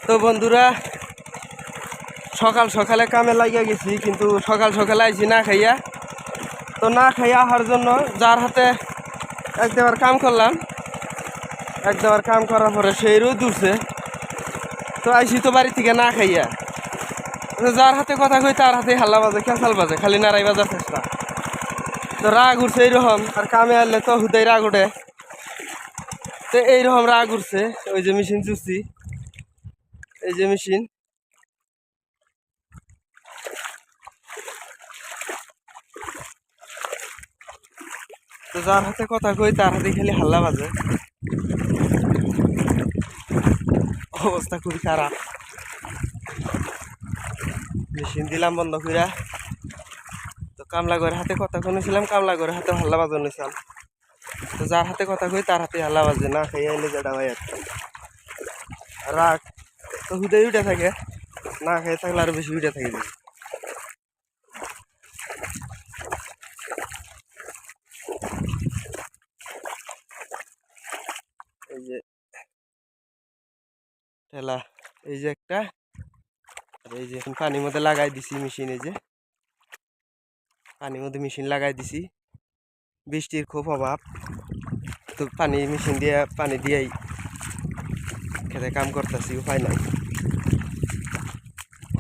তো বন্ধুরা সকাল সকালে কামে লাগিয়া গেছি, কিন্তু সকাল সকালে আইছি না খাইয়া। তো না খাইয়া আসার জন্য যার হাতে এক দেওয়ার কাম করলাম, এক দেওয়ার কাম করার পরে সেই রোদ উঠছে। তো আইসি তো বাড়ি থেকে না খাইয়া, যার হাতে কথা কই তার হাতে হাল্লা বাজে, খেসাল বাজে, খালি নাড়াই বাজার চেষ্টা। তো রাগ উঠছে এইরকম, আর কামে আনলে তো হুদাই রাগ উঠে। তো এইরকম রাগ উঠছে, ওই যে মেশিন চুষছি, এই যে মেশিন। তো যার হাতে কথা কই তার হাতে খালি হাল্লা বাজে, অবস্থা খুবই খারাপ। মেশিন দিলাম বন্ধ কইরা। তো কামলা করে হাতে কথা শুনেছিলাম, কামলা করে হাতে হাল্লা বাজানো নিয়েছিলাম। তো যার হাতে কথা কই তার হাতে হাল্লা বাজে, না খাইয়া এলে যেটা হয় আর কি। রাগ তো হুদেই উঠে থাকে, না খেয়ে থাকলে আরো বেশি উঠে থাকে। এই যে ঠেলা, এই যে একটা, আর এই যে পানির মধ্যে লাগাই দিছি মেশিন। এই যে পানির মধ্যে মেশিন লাগাই দিছি, বৃষ্টির খুব অভাব। তো পানি মেশিন দিয়ে পানি দিয়েই খেতে কাম করতেছি, উপায় নাই।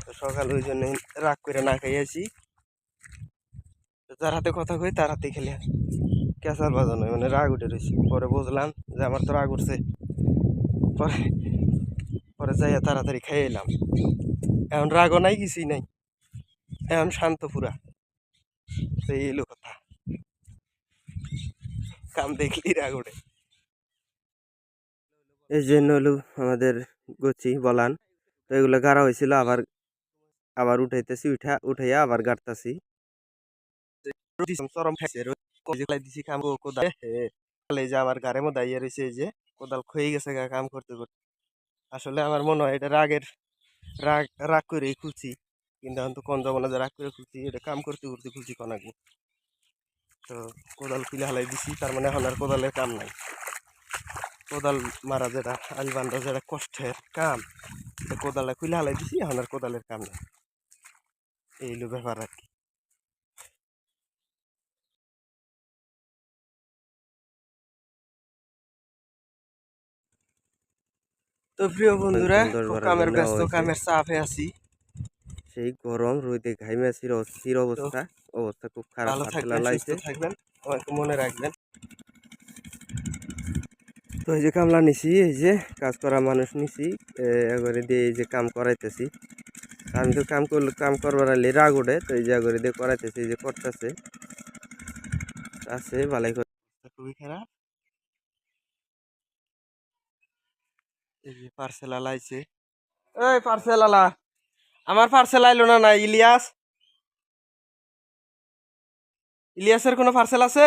তো সকাল ওই জন্য রাগ করে না খাইয়াছি। যার হাতে কথা কই তার হাতে খেলে ক্যাসার বাজানো, মানে রাগ উঠে রয়েছে। পরে বুঝলাম যে আমার তো রাগ উঠছে। পরে পরে যাইয়া তাড়াতাড়ি খেয়ে এলাম। এখন রাগও নাই, কিছুই নাই, এখন শান্ত পুরা। তো এই এলো কথা, কাম দেখলি রাগ উঠে। এই জন্য হলো আমাদের গছি বলান। তো এগুলো গাড়া হয়েছিল, আবার আবার উঠাইতেছি, উঠাইয়া আবার গাড়তাছি। চরম খাইছে দিছি কাম কোদাল, এই যে আমার গাড়ির মধ্যে আইয়া রয়েছে, এই যে কোদাল ক্ষয়ে গেছে কাম করতে করতে। আসলে আমার মনে হয় এটা রাগের, রাগ রাগ করেই খুলছি, কিন্তু এখন তো কোন জমানা যে রাগ করে খুলছি, এটা কাম করতে করতে খুলছি কনাকে। তো কোদাল খুলে হালাই দিছি, তার মানে এখন আর কোদালের কাম নাই। কোদাল মারা যেটা, আল বান্ধা যেটা কষ্টের কাম, কোদালে খুলে হালাই দিছি, এখন আর কোদালের কাম নাই। এইলো ব্যাপার আর কি। তো প্রিয় বন্ধুরা, কামের ব্যস্ত, কামের চাপে আছি। সেই গরম রোদে ঘাইমে অস্থির অবস্থা, অবস্থা খুব খারাপ। ভালো থাকবেন, সুস্থ থাকবেন, আমাকে মনে রাখবেন। তো এই যে কামলা নিছি, এই যে কাজ করা মানুষ নিছি, এগরে দিয়ে এই যে কাম করাইতেছি। আমি তো কাম করবার আলে রাগ উঠে, তো এই যে এগরে দিয়ে করাইতেছি, এই যে করতেছে আছে ভালাই করে। খুবই খারাপ। এই যে পার্সেল আলা আইছে। এই পার্সেল আলা, আমার পার্সেল আইলো না? না ইলিয়াস, ইলিয়াসের কোনো পার্সেল আছে?